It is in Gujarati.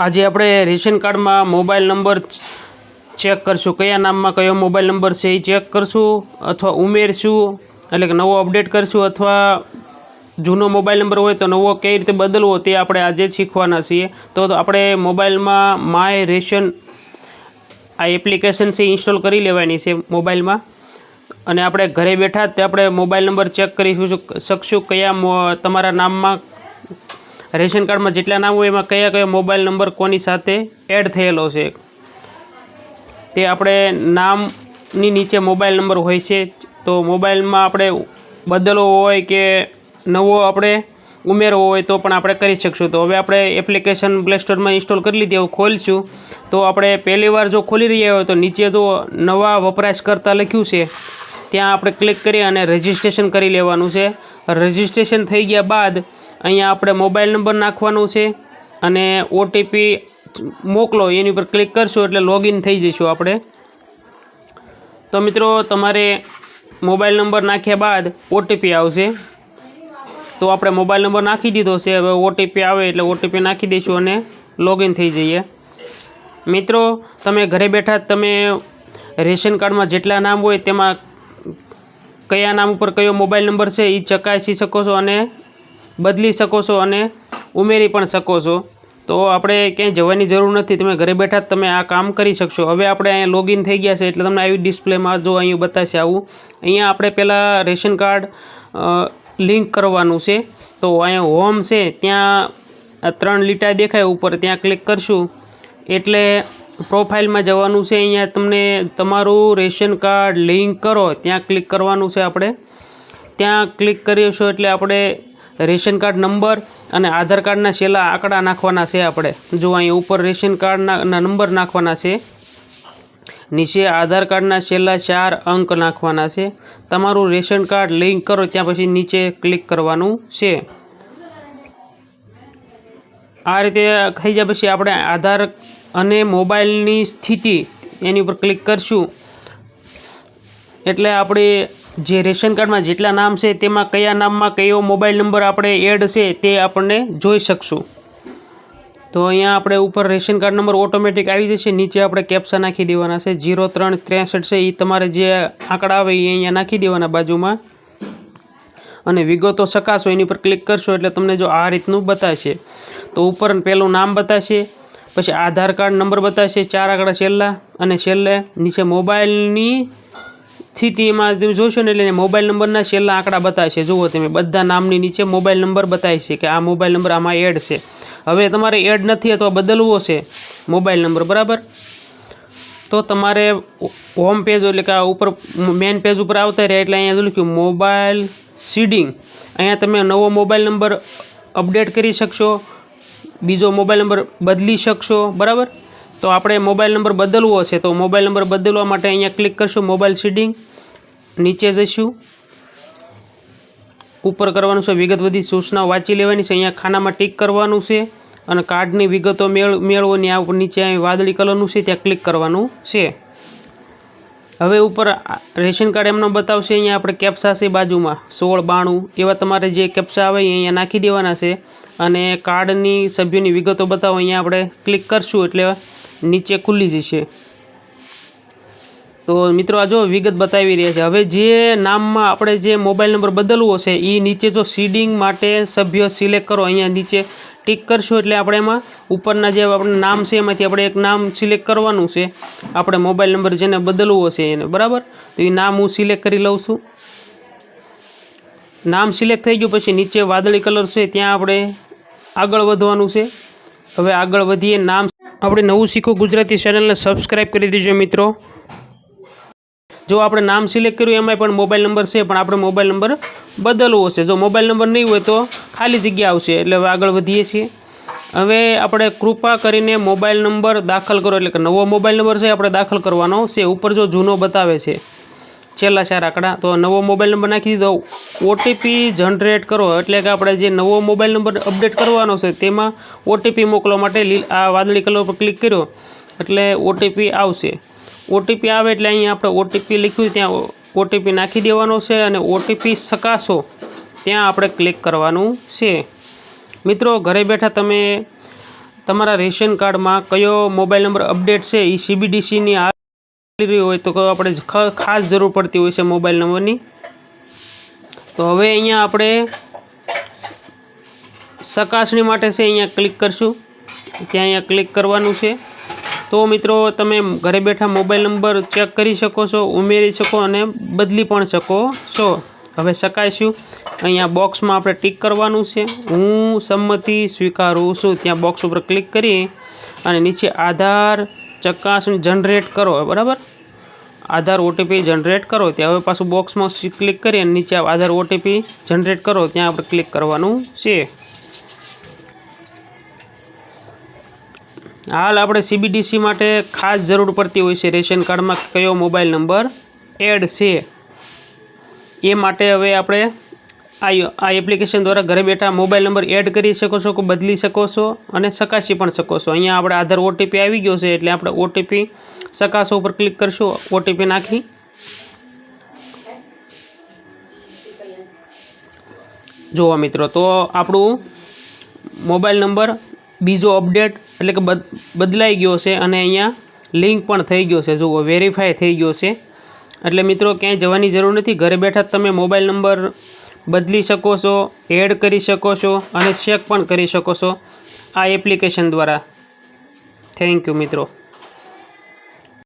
આજે આપણે રેશન કાર્ડમાં મોબાઈલ નંબર ચેક કરશું, કયા નામમાં કયો મોબાઈલ નંબર છે એ ચેક કરશું અથવા ઉમેરશું, એટલે કે નવો અપડેટ કરશું, અથવા જૂનો મોબાઈલ નંબર હોય તો નવો કઈ રીતે બદલવો તે આપણે આજે જ શીખવાના છીએ। તો આપણે મોબાઈલમાં માય રેશન આ એપ્લિકેશન છે ઇન્સ્ટોલ કરી લેવાની છે મોબાઈલમાં, અને આપણે ઘરે બેઠા જ આપણે મોબાઈલ નંબર ચેક કરી શકશું કયા તમારા નામમાં રેશન કાર્ડમાં જેટલા નામ હોય એમાં કયા કયા મોબાઈલ નંબર કોની સાથે એડ થયેલો છે તે આપણે નામની નીચે મોબાઈલ નંબર હોય છે, તો મોબાઈલમાં આપણે બદલવો હોય કે નવો આપણે ઉમેરવો હોય તો પણ આપણે કરી શકશું। તો હવે આપણે એપ્લિકેશન પ્લે સ્ટોરમાં ઇન્સ્ટોલ કરી લીધી, હવે ખોલશું તો આપણે પહેલી વાર જો ખોલી રહ્યા હોય તો નીચે જો નવા વપરાશકર્તા લખ્યું છે ત્યાં આપણે ક્લિક કરી અને રજિસ્ટ્રેશન કરી લેવાનું છે। રજિસ્ટ્રેશન થઈ ગયા બાદ અહીંયા આપણે મોબાઈલ નંબર નાખવાનું છે અને ઓટીપી મોકલો એની ઉપર ક્લિક કરશું એટલે લોગિન થઈ જઈશું આપણે। તો મિત્રો તમારે મોબાઈલ નંબર નાખ્યા બાદ ઓટીપી આવશે, તો આપણે મોબાઈલ નંબર નાખી દીધો છે, હવે ઓટીપી આવે એટલે ઓટીપી નાખી દઈશું અને લોગિન થઈ જઈએ। મિત્રો તમે ઘરે બેઠા તમે રેશન કાર્ડમાં જેટલા નામ હોય તેમાં કયા નામ ઉપર કયો મોબાઈલ નંબર છે એ ચકાસી શકો છો અને બદલી શકો છો અને ઉમેરી પણ શકો છો। તો આપણે ક્યાંય જવાની જરૂર નથી, તમે ઘરે બેઠા જ તમે આ કામ કરી શકશો। હવે આપણે અહીંયા લોગિન થઈ ગયા છે એટલે તમને આવી ડિસ્પ્લેમાં જો અહીં બતાવશે આવું, અહીંયા આપણે પહેલાં રેશન કાર્ડ લિંક કરવાનું છે, તો અહીંયા હોમ છે ત્યાં 3 લીટા દેખાય ઉપર, ત્યાં ક્લિક કરશું એટલે પ્રોફાઇલમાં જવાનું છે। અહીંયા તમને તમારું રેશન કાર્ડ લિંક કરો ત્યાં ક્લિક કરવાનું છે આપણે, ત્યાં ક્લિક કરીશું એટલે આપણે રેશન કાર્ડ નંબર અને આધાર કાર્ડના છેલ્લા આંકડા નાખવાના છે આપણે। જો અહીં ઉપર રેશન કાર્ડના નંબર નાખવાના છે, નીચે આધાર કાર્ડના છેલ્લા 4 અંક નાખવાના છે। તમારું રેશન કાર્ડ લિંક કરો ત્યાં પછી નીચે ક્લિક કરવાનું છે। આ રીતે થઈ જાય પછી આપણે આધાર અને મોબાઈલની સ્થિતિ એની ઉપર ક્લિક કરશું એટલે આપણે જે રેશન કાર્ડમાં જેટલા નામ છે તેમાં કયા નામમાં કયો મોબાઈલ નંબર આપણે એડ છે તે આપણને જોઈ શકશું। તો અહીંયા આપણે ઉપર રેશન કાર્ડ નંબર ઓટોમેટિક આવી જશે, નીચે આપણે કેપ્ચા નાખી દેવાના છે, 0363 છે એ તમારે જે આંકડા આવે એ અહીંયા નાખી દેવાના બાજુમાં, અને વિગતો ચકાસો એની પર ક્લિક કરશો એટલે તમને જો આ રીતનું બતાવશે। તો ઉપર પહેલું નામ બતાવશે, પછી આધાર કાર્ડ નંબર બતાવશે 4 આંકડા છેલ્લા, અને છેલ્લે નીચે મોબાઈલની સ્થિતિમાં તમે જોશો ને એટલે મોબાઈલ નંબરના છેલ્લા આંકડા બતાવશે। જુઓ તમે બધા નામની નીચે મોબાઈલ નંબર બતાવશે કે આ મોબાઈલ નંબર આમાં એડ છે। હવે તમારે એડ નથી અથવા બદલવો છે મોબાઈલ નંબર, બરાબર, તો તમારે હોમ પેજ એટલે કે આ ઉપર મેઇન પેજ ઉપર આવતા રહે એટલે અહીંયા લખ્યું મોબાઈલ સીડિંગ, અહીંયા તમે નવો મોબાઈલ નંબર અપડેટ કરી શકશો, બીજો મોબાઈલ નંબર બદલી શકશો, બરાબર। તો આપણે મોબાઈલ નંબર બદલવો છે તો મોબાઈલ નંબર બદલવા માટે અહીંયા ક્લિક કરશું મોબાઈલ સીડિંગ, નીચે જઈશું, ઉપર કરવાનું છે વિગત બધી સૂચનાઓ વાંચી લેવાની છે, અહીંયા ખાનામાં ટીક કરવાનું છે, અને કાર્ડની વિગતો મેળવવાની આ ઉપર નીચે અહીં વાદળી કલરનું છે ત્યાં ક્લિક કરવાનું છે। હવે ઉપર રેશન કાર્ડ એમનો બતાવશે, અહીંયા આપણે કેપ્ચા છે બાજુમાં 1692 એવા તમારે જે કેપ્ચા આવે એ અહીંયા નાખી દેવાના છે, અને કાર્ડની સભ્યોની વિગતો બતાવો અહીંયા આપણે ક્લિક કરશું એટલે નીચે ખુલ્લી જશે। તો મિત્રો આ જો વિગત બતાવી રહ્યા છે। હવે જે નામમાં આપણે જે મોબાઈલ નંબર બદલવો છે એ નીચે જો સીડિંગ માટે સભ્ય સિલેક્ટ કરો, અહીંયા નીચે ટીક કરશું એટલે આપણે એમાં ઉપરના જે આપણે નામ છે એમાંથી આપણે એક નામ સિલેક્ટ કરવાનું છે, આપણે મોબાઈલ નંબર જેને બદલવો છે એને, બરાબર। તો એ નામ હું સિલેક્ટ કરી લઉં છું, નામ સિલેક્ટ થઈ ગયું પછી નીચે વાદળી કલર છે ત્યાં આપણે આગળ વધવાનું છે। હવે આગળ વધીએ, નામ આપણે નવું શીખો ગુજરાતી ચેનલને સબસ્ક્રાઈબ કરી દેજો મિત્રો। જો આપણે નામ સિલેક્ટ કર્યું એમાંય પણ મોબાઈલ નંબર છે પણ આપણે મોબાઈલ નંબર બદલવો છે, જો મોબાઈલ નંબર નહીં હોય તો ખાલી જગ્યા આવશે, એટલે હવે આગળ વધીએ છીએ। હવે આપણે કૃપા કરીને મોબાઈલ નંબર દાખલ કરો, એટલે કે નવો મોબાઈલ નંબર છે આપણે દાખલ કરવાનો છે। ઉપર જો જૂનો બતાવે છે છેલ્લા 4 આંકડા, તો નવો મોબાઈલ નંબર નાખી દીધો, ઓટીપી જનરેટ કરો, એટલે કે આપણે જે નવો મોબાઈલ નંબર અપડેટ કરવાનો છે તેમાં ઓટીપી મોકલવા માટે આ વાદળી કલર પર ક્લિક કર્યો એટલે ઓટીપી આવશે। ઓટીપી આવે એટલે અહીંયા આપણે ઓટીપી લખ્યું ત્યાં ઓટીપી નાખી દેવાનો છે, અને ઓટીપી ચકાસો ત્યાં આપણે ક્લિક કરવાનું છે। મિત્રો ઘરે બેઠા તમે તમારા રેશન કાર્ડમાં કયો મોબાઈલ નંબર અપડેટ છે એ CBDCની આવી રહ્યો હોય તો આપણે ખાસ જરૂર પડતી હોય છે મોબાઈલ નંબરની. તો હવે અહીંયા આપણે ચકાસણી માટે છે અહીંયા ક્લિક કરશું. ત્યાં અહીંયા ક્લિક કરવાનું છે. તો મિત્રો તમે ઘરે બેઠા મોબાઈલ નંબર ચેક કરી શકો છો, ઉમેરી શકો અને બદલી પણ શકો છો. હવે ચકાસ્યું. અહીંયા બોક્સમાં આપણે ટિક કરવાનું છે. હું સંમતિ સ્વીકારું છું ત્યાં બોક્સ ઉપર ક્લિક કરી અને નીચે આધાર ચકાસણી જનરેટ કરો. બરાબર, આધાર OTP જનરેટ કરો ત્યાં હવે પાછું બોક્સમાં ક્લિક કરી અને નીચે આધાર OTP જનરેટ કરો ત્યાં આપણે ક્લિક કરવાનું છે. હાલ આપણે CBDC માટે ખાસ જરૂર પડતી હોય છે રેશન કાર્ડમાં કયો મોબાઈલ નંબર એડ છે એ માટે હવે આપણે આ એપ્લિકેશન દ્વારા ઘરે બેઠા મોબાઈલ નંબર એડ કરી શકો છો, બદલી શકો છો અને ચકાસી પણ શકો છો. અહીંયા આપણે આધાર OTP આવી ગયો છે એટલે આપણે OTP ચકાસો ઉપર ક્લિક કરશું. OTP નાખી જોવા મિત્રો તો આપણું મોબાઈલ નંબર બીજો અપડેટ એટલે કે બદલાઈ ગયો છે અને અહીંયા લિંક પણ થઈ ગયો છે. જુઓ, વેરીફાઈ થઈ ગયો છે. એટલે મિત્રો ક્યાંય જવાની જરૂર નથી. ઘરે બેઠા તમે મોબાઈલ નંબર બદલી શકો છો, એડ કરી શકો છો અને ચેક પણ કરી શકો છો આ એપ્લિકેશન દ્વારા. થેન્ક યુ મિત્રો.